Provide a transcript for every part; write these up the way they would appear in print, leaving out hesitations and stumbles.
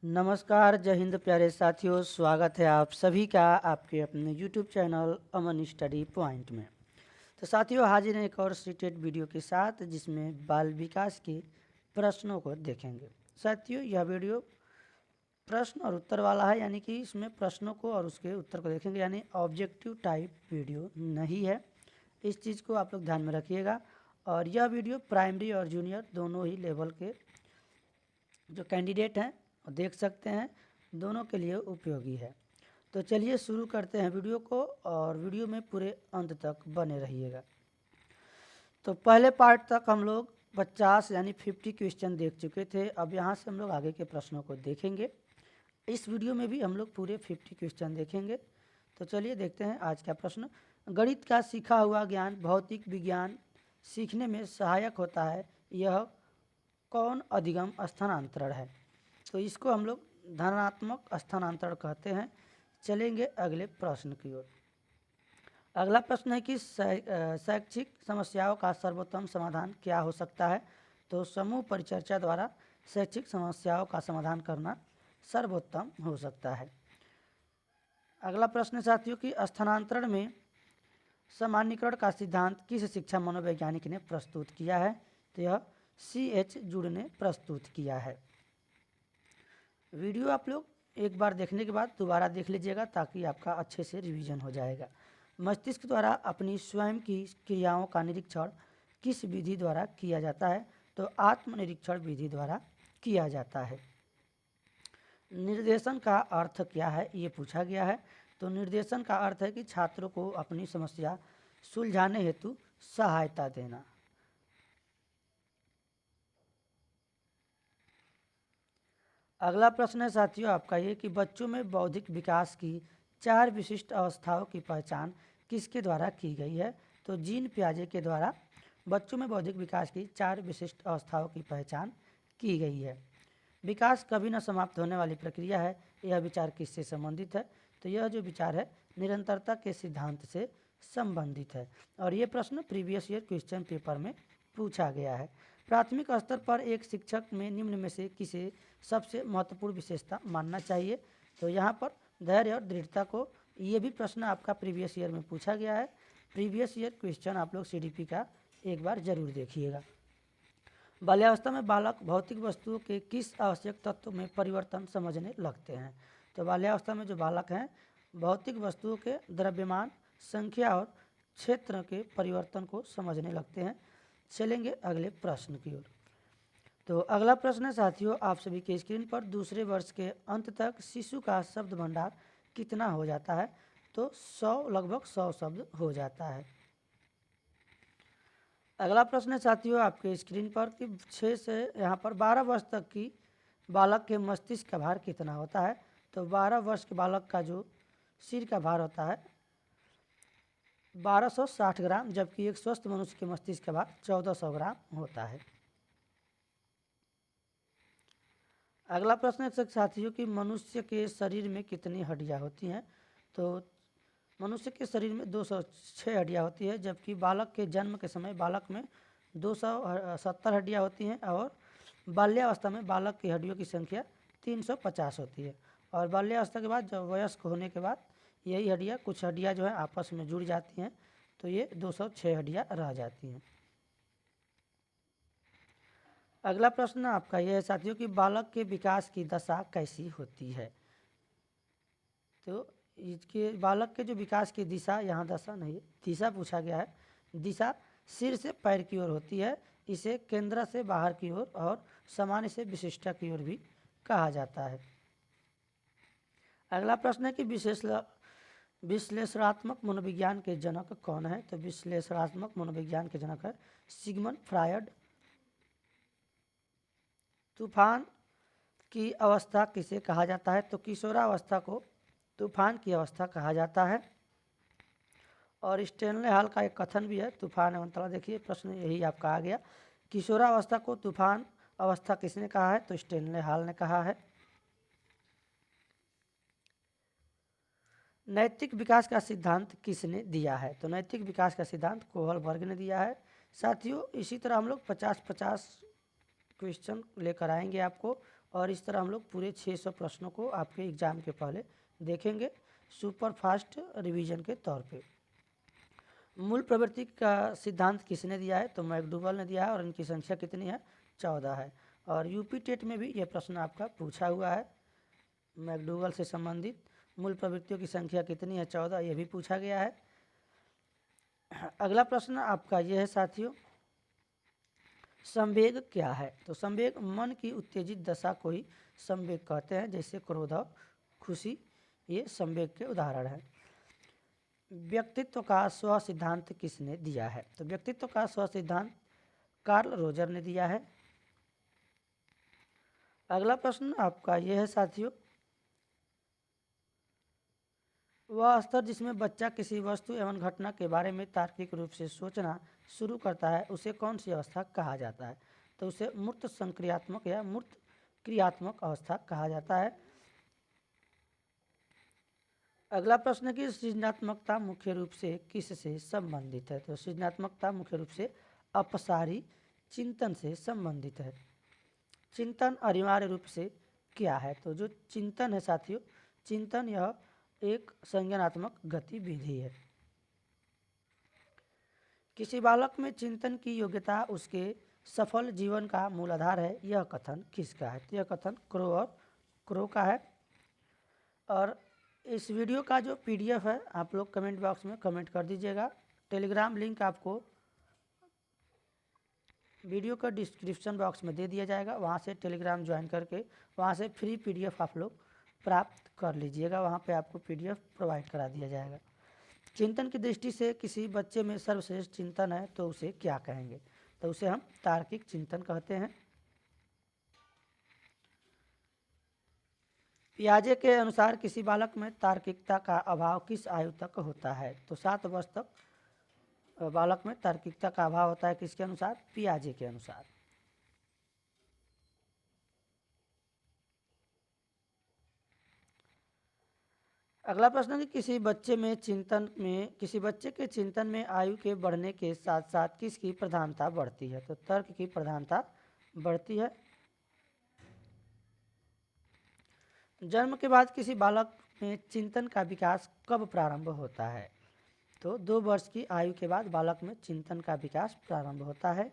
नमस्कार, जय हिंद प्यारे साथियों। स्वागत है आप सभी का आपके अपने YouTube चैनल अमन स्टडी पॉइंट में। तो साथियों, हाजिर हैं एक और सीटेड वीडियो के साथ जिसमें बाल विकास के प्रश्नों को देखेंगे। साथियों, यह वीडियो प्रश्न और उत्तर वाला है, यानी कि इसमें प्रश्नों को और उसके उत्तर को देखेंगे, यानी ऑब्जेक्टिव टाइप वीडियो नहीं है। इस चीज़ को आप लोग ध्यान में रखिएगा। और यह वीडियो प्राइमरी और जूनियर दोनों ही लेवल के जो कैंडिडेट हैं देख सकते हैं, दोनों के लिए उपयोगी है। तो चलिए शुरू करते हैं वीडियो को, और वीडियो में पूरे अंत तक बने रहिएगा। तो पहले पार्ट तक हम लोग 50 यानी 50 क्वेश्चन देख चुके थे। अब यहाँ से हम लोग आगे के प्रश्नों को देखेंगे। इस वीडियो में भी हम लोग पूरे 50 क्वेश्चन देखेंगे। तो चलिए देखते हैं आज का प्रश्न। गणित का सीखा हुआ ज्ञान भौतिक विज्ञान सीखने में सहायक होता है, यह कौन अधिगम स्थानांतरण है? तो इसको हम लोग धनात्मक स्थानांतरण कहते हैं। चलेंगे अगले प्रश्न की ओर। अगला प्रश्न है कि शैक्षिक समस्याओं का सर्वोत्तम समाधान क्या हो सकता है? तो समूह परिचर्चा द्वारा शैक्षिक समस्याओं का समाधान करना सर्वोत्तम हो सकता है। अगला प्रश्न साथियों कि स्थानांतरण में सामान्यीकरण का सिद्धांत किस शिक्षा मनोवैज्ञानिक ने प्रस्तुत किया है? तो यह C.H. जुड ने प्रस्तुत किया है। वीडियो आप लोग एक बार देखने के बाद दोबारा देख लीजिएगा ताकि आपका अच्छे से रिवीजन हो जाएगा। मस्तिष्क द्वारा अपनी स्वयं की क्रियाओं का निरीक्षण किस विधि द्वारा किया जाता है? तो आत्मनिरीक्षण विधि द्वारा किया जाता है। निर्देशन का अर्थ क्या है, ये पूछा गया है। तो निर्देशन का अर्थ है कि छात्रों को अपनी समस्या सुलझाने हेतु सहायता देना। अगला प्रश्न है साथियों आपका ये कि बच्चों में बौद्धिक विकास की 4 विशिष्ट अवस्थाओं की पहचान किसके द्वारा की गई है? तो जीन पियाजे के द्वारा बच्चों में बौद्धिक विकास की 4 विशिष्ट अवस्थाओं की पहचान की गई है। विकास कभी न समाप्त होने वाली प्रक्रिया है, यह विचार किससे संबंधित है? तो यह जो विचार है निरंतरता के सिद्धांत से संबंधित है। और ये प्रश्न प्रीवियस ईयर क्वेश्चन पेपर में पूछा गया है। प्राथमिक स्तर पर एक शिक्षक में निम्न में से किसे सबसे महत्वपूर्ण विशेषता मानना चाहिए? तो यहाँ पर धैर्य और दृढ़ता को, ये भी प्रश्न आपका प्रीवियस ईयर में पूछा गया है। प्रीवियस ईयर क्वेश्चन आप लोग CDP का एक बार जरूर देखिएगा। बाल्यावस्था में बालक भौतिक वस्तुओं के किस आवश्यक तत्व में परिवर्तन समझने लगते हैं? तो बाल्यावस्था में जो बालक हैं भौतिक वस्तुओं के द्रव्यमान, संख्या और क्षेत्र के परिवर्तन को समझने लगते हैं। चलेंगे अगले प्रश्न की ओर। तो अगला प्रश्न है साथियों आप सभी के स्क्रीन पर, दूसरे वर्ष के अंत तक शिशु का शब्द भंडार कितना हो जाता है? तो 100, लगभग 100 शब्द हो जाता है। अगला प्रश्न है साथियों आपके स्क्रीन पर कि 6 से यहाँ पर 12 वर्ष तक की बालक के मस्तिष्क का भार कितना होता है? तो 12 वर्ष के बालक का जो सिर का भार होता है 1260 ग्राम, जबकि एक स्वस्थ मनुष्य के मस्तिष्क का भार 1400 ग्राम होता है। अगला प्रश्न है साथियों कि मनुष्य के शरीर में कितनी हड्डियां होती हैं? तो मनुष्य के शरीर में 206 हड्डियां होती है, जबकि बालक के जन्म के समय बालक में 270 हड्डियां होती हैं, और बाल्यावस्था में बालक की हड्डियों की संख्या 350 होती है। और बाल्यावस्था के बाद जब वयस्क होने के बाद यही हड्डियां, कुछ हड्डियां जो है आपस में जुड़ जाती हैं, तो ये 206 हड्डियां रह जाती हैं। अगला प्रश्न आपका यह है साथियों कि बालक के विकास की दशा कैसी होती है? तो इसके बालक के जो विकास की दिशा, यहाँ दशा नहीं दिशा पूछा गया है। दिशा सिर से पैर की ओर होती है। इसे केंद्र से बाहर की ओर और सामान्य से विशिष्टा की ओर भी कहा जाता है। अगला प्रश्न है कि विश्लेषणात्मक मनोविज्ञान के जनक कौन है? तो विश्लेषणात्मक मनोविज्ञान के जनक है सिगमंड फ्रायड। तूफान की अवस्था किसे कहा जाता है? तो किशोरावस्था को तूफान की अवस्था कहा जाता है। और स्टेनले हॉल का एक कथन भी है, तूफान अवंतरण। देखिए प्रश्न यही आपका आ गया, किशोरावस्था को तूफान अवस्था किसने कहा है? तो स्टेनले हॉल ने कहा है। नैतिक विकास का सिद्धांत किसने दिया है? तो नैतिक विकास का सिद्धांत कोहलबर्ग ने दिया है। साथियों इसी तरह हम लोग 50-50 क्वेश्चन लेकर आएंगे आपको, और इस तरह हम लोग पूरे 600 प्रश्नों को आपके एग्ज़ाम के पहले देखेंगे सुपर फास्ट रिवीजन के तौर पे। मूल प्रवृत्ति का सिद्धांत किसने दिया है? तो मैकडूगल ने दिया है और इनकी संख्या कितनी है? 14 है। और यूपी टेट में भी यह प्रश्न आपका पूछा हुआ है, मैकडूगल से संबंधित मूल प्रवृत्तियों की संख्या कितनी है? 14, ये भी पूछा गया है। अगला प्रश्न आपका यह है साथियों, संवेग क्या है? तो संवेग मन की उत्तेजित दशा को ही संवेग कहते हैं, जैसे क्रोध और खुशी, ये संवेग के उदाहरण हैं। व्यक्तित्व का स्व सिद्धांत किसने दिया है? तो व्यक्तित्व का स्व सिद्धांत कार्ल रोजर ने दिया है। अगला प्रश्न आपका यह है साथियों, वह स्तर जिसमें बच्चा किसी वस्तु एवं घटना के बारे में तार्किक रूप से सोचना शुरू करता है उसे कौन सी अवस्था कहा जाता है? तो उसे मूर्त संक्रियात्मक या मूर्त क्रियात्मक अवस्था कहा जाता है। अगला प्रश्न की सृजनात्मकता मुख्य रूप से किससे संबंधित है? तो सृजनात्मकता मुख्य रूप से अपसारी चिंतन से संबंधित है। चिंतन अनिवार्य रूप से क्या है? तो जो चिंतन है साथियों, चिंतन यह एक संज्ञानात्मक गतिविधि है। किसी बालक में चिंतन की योग्यता उसके सफल जीवन का मूल आधार है, यह कथन किसका है? तो यह कथन क्रो का है। और इस वीडियो का जो पीडीएफ है आप लोग कमेंट बॉक्स में कमेंट कर दीजिएगा। टेलीग्राम लिंक आपको वीडियो का डिस्क्रिप्शन बॉक्स में दे दिया जाएगा, वहाँ से टेलीग्राम ज्वाइन करके वहाँ से फ्री पीडीएफ आप लोग प्राप्त कर लीजिएगा, वहाँ पे आपको पीडीएफ प्रोवाइड करा दिया जाएगा। चिंतन की दृष्टि से किसी बच्चे में सर्वश्रेष्ठ चिंतन है तो उसे क्या कहेंगे? तो उसे हम तार्किक चिंतन कहते हैं। पियाजे के अनुसार किसी बालक में तार्किकता का अभाव किस आयु तक होता है? तो 7 वर्ष तक बालक में तार्किकता का अभाव होता है, किसके अनुसार? पियाजे के अनुसार। अगला प्रश्न है कि किसी बच्चे के चिंतन में आयु के बढ़ने के साथ साथ किसकी प्रधानता बढ़ती है? तो तर्क की प्रधानता बढ़ती है। जन्म के बाद किसी बालक में चिंतन का विकास कब प्रारंभ होता है? तो 2 वर्ष की आयु के बाद बालक में चिंतन का विकास प्रारंभ होता है।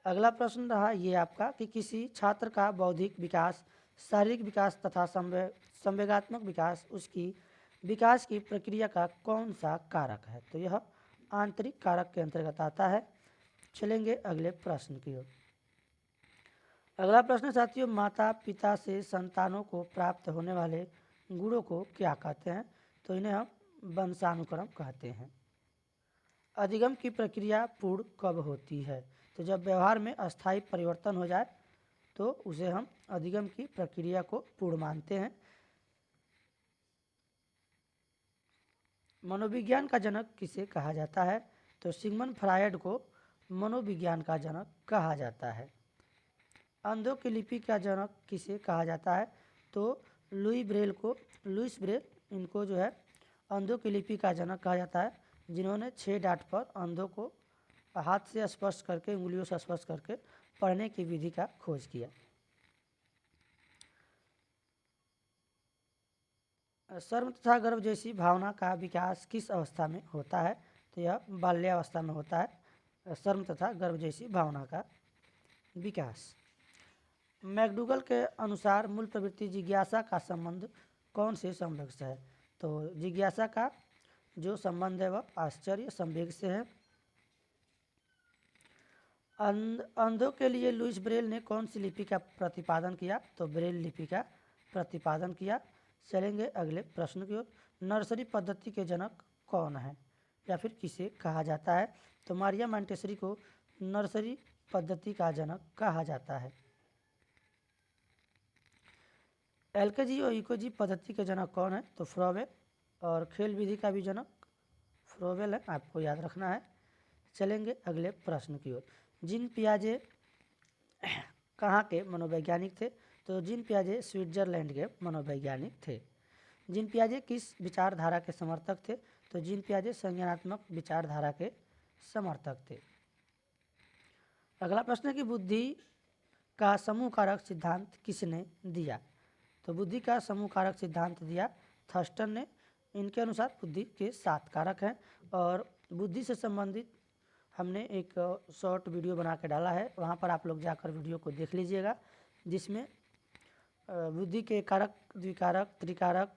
अगला प्रश्न रहा ये आपका कि किसी छात्र का बौद्धिक विकास, शारीरिक विकास तथा संवेगात्मक विकास उसकी विकास की प्रक्रिया का कौन सा कारक है? तो यह आंतरिक कारक के अंतर्गत आता है। चलेंगे अगले प्रश्न की ओर। अगला प्रश्न साथियों, माता पिता से संतानों को प्राप्त होने वाले गुणों को क्या कहते हैं? तो इन्हें हम वंशानुक्रम कहते हैं। अधिगम की प्रक्रिया पूर्ण कब होती है? तो जब व्यवहार में अस्थायी परिवर्तन हो जाए तो उसे हम अधिगम की प्रक्रिया को पूर्ण मानते हैं। मनोविज्ञान का जनक किसे कहा जाता है? तो सिगमंड फ्रायड को मनोविज्ञान का जनक कहा जाता है। अंधों की लिपि का जनक किसे कहा जाता है? तो लुइस ब्रेल इनको जो है अंधों की लिपि का जनक कहा जाता है, जिन्होंने 6 डाट पर अंधों को हाथ से स्पर्श करके, उंगलियों से स्पर्श करके पढ़ने की विधि का खोज किया। शर्म तथा गर्व जैसी भावना का विकास किस अवस्था में होता है? तो यह बाल्यावस्था में होता है, शर्म तथा गर्व जैसी भावना का विकास। मैकडूगल के अनुसार मूल प्रवृत्ति जिज्ञासा का संबंध कौन से संवेग से है? तो जिज्ञासा का जो संबंध है वह आश्चर्य संवेग से है। अंधों के लिए लुइस ब्रेल ने कौन सी लिपि का प्रतिपादन किया? तो ब्रेल लिपि का प्रतिपादन किया। चलेंगे अगले प्रश्न की ओर। नर्सरी पद्धति के जनक कौन है या फिर किसे कहा जाता है? तो मारिया मॉन्टेसरी को नर्सरी पद्धति का जनक कहा जाता है। एलकेजी और यूकेजी पद्धति के जनक कौन है? तो फ्रोबेल। और खेल विधि का भी जनक फ्रोबेल है, आपको याद रखना है। चलेंगे अगले प्रश्न की ओर। जीन पियाजे कहाँ के मनोवैज्ञानिक थे? तो जीन पियाजे स्विट्जरलैंड के मनोवैज्ञानिक थे। जीन पियाजे किस विचारधारा के समर्थक थे? तो जीन पियाजे संज्ञानात्मक विचारधारा के समर्थक थे। अगला प्रश्न है कि बुद्धि का समूह कारक सिद्धांत किसने दिया? तो बुद्धि का समूह कारक सिद्धांत दिया थर्स्टन ने। इनके अनुसार बुद्धि के 7 कारक हैं और बुद्धि से संबंधित हमने एक शॉर्ट वीडियो बना के डाला है, वहाँ पर आप लोग जाकर वीडियो को देख लीजिएगा, जिसमें बुद्धि के कारक, द्विकारक, त्रिकारक,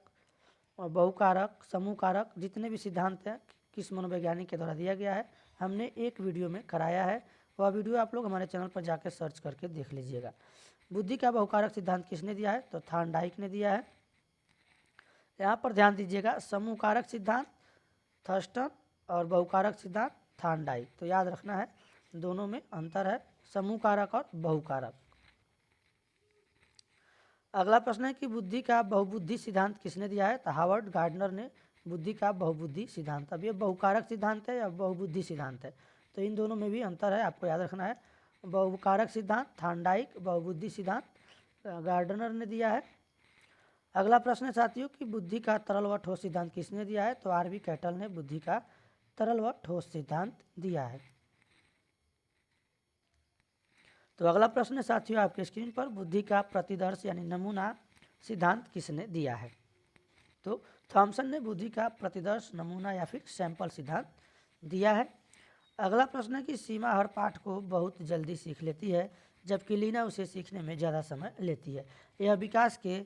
बहुकारक, समूह कारक जितने भी सिद्धांत हैं किस मनोवैज्ञानिक के द्वारा दिया गया है, हमने एक वीडियो में कराया है। वह वीडियो आप लोग हमारे चैनल पर जाकर सर्च करके देख लीजिएगा। बुद्धि का बहुकारक सिद्धांत किसने दिया है? तो थॉर्नडाइक ने दिया है। यहाँ पर ध्यान दीजिएगा, समूह कारक सिद्धांत थर्स्टन और बहुकारक सिद्धांत थॉर्नडाइक। तो याद रखना है, दोनों में अंतर है, समूह कारक और बहुकारक। अगला प्रश्न है कि बुद्धि का बहुबुद्धि सिद्धांत किसने दिया है? तो हार्वर्ड गार्डनर ने बुद्धि का बहुबुद्धि सिद्धांत। अब ये बहुकारक सिद्धांत है या बहुबुद्धि सिद्धांत है, तो इन दोनों में भी अंतर है, आपको याद रखना है। बहुकारक सिद्धांत थॉर्नडाइक, बहुबुद्धि सिद्धांत गार्डनर ने दिया है। अगला प्रश्न है साथियों कि बुद्धि का तरल व ठोस सिद्धांत किसने दिया है? तो आरबी कैटल ने बुद्धि का तरल व ठोस सिद्धांत दिया है। तो अगला प्रश्न है साथियों आपके स्क्रीन पर, बुद्धि का प्रतिदर्श यानी नमूना सिद्धांत किसने दिया है? तो थॉमसन ने बुद्धि का प्रतिदर्श, नमूना या फिर सैंपल सिद्धांत दिया है। अगला प्रश्न है कि सीमा हर पाठ को बहुत जल्दी सीख लेती है जबकि लीना उसे सीखने में ज़्यादा समय लेती है। यह विकास के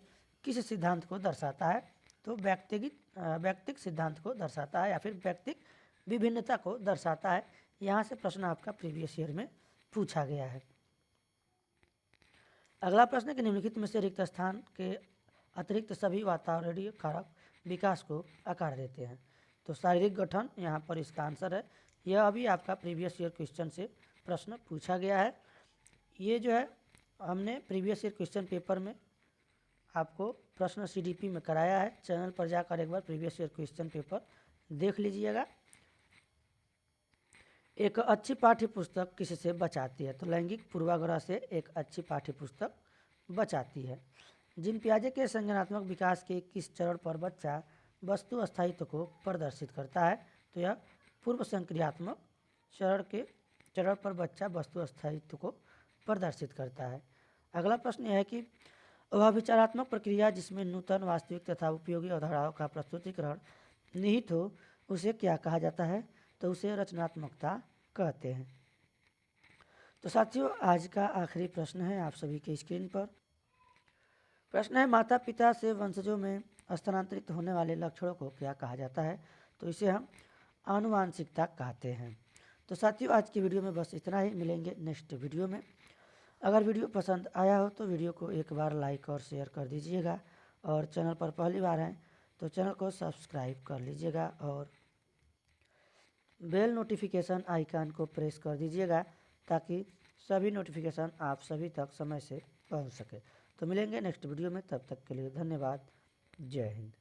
किस सिद्धांत को दर्शाता है? तो व्यक्तिक सिद्धांत को दर्शाता है या फिर व्यक्तिक विभिन्नता को दर्शाता है। यहाँ से प्रश्न आपका प्रीवियस ईयर में पूछा गया है। अगला प्रश्न है कि निम्नलिखित में से रिक्त स्थान के अतिरिक्त सभी वातावरणीय कारक विकास को आकार देते हैं। तो शारीरिक गठन यहाँ पर इसका आंसर है। यह अभी आपका प्रीवियस ईयर क्वेश्चन से प्रश्न पूछा गया है। ये जो है हमने प्रीवियस ईयर क्वेश्चन पेपर में आपको प्रश्न CDP में कराया है। चैनल पर जाकर एक बार प्रीवियस ईयर क्वेश्चन पेपर देख लीजिएगा। एक अच्छी पाठ्य पुस्तक किससे बचाती है? तो लैंगिक पूर्वाग्रह से एक अच्छी पाठ्य पुस्तक बचाती है। जिन पियाजे के संज्ञानात्मक विकास के किस चरण पर बच्चा वस्तु अस्थायित्व को प्रदर्शित करता है? तो यह पूर्व संक्रियात्मक चरण पर बच्चा वस्तु अस्थायित्व को प्रदर्शित करता है। अगला प्रश्न यह है कि वह विचारात्मक प्रक्रिया जिसमें नूतन, वास्तविक तथा उपयोगी अवधारणाओं का प्रस्तुतिकरण निहित हो उसे क्या कहा जाता है? तो उसे रचनात्मकता कहते हैं। तो साथियों आज का आखिरी प्रश्न है आप सभी के स्क्रीन पर। प्रश्न है, माता पिता से वंशजों में स्थानांतरित होने वाले लक्षणों को क्या कहा जाता है? तो इसे हम आनुवांशिकता कहते हैं। तो साथियों आज की वीडियो में बस इतना ही, मिलेंगे नेक्स्ट वीडियो में। अगर वीडियो पसंद आया हो तो वीडियो को एक बार लाइक और शेयर कर दीजिएगा और चैनल पर पहली बार हैं तो चैनल को सब्सक्राइब कर लीजिएगा और बेल नोटिफिकेशन आइकन को प्रेस कर दीजिएगा ताकि सभी नोटिफिकेशन आप सभी तक समय से पहुंच सके। तो मिलेंगे नेक्स्ट वीडियो में, तब तक के लिए धन्यवाद। जय हिंद।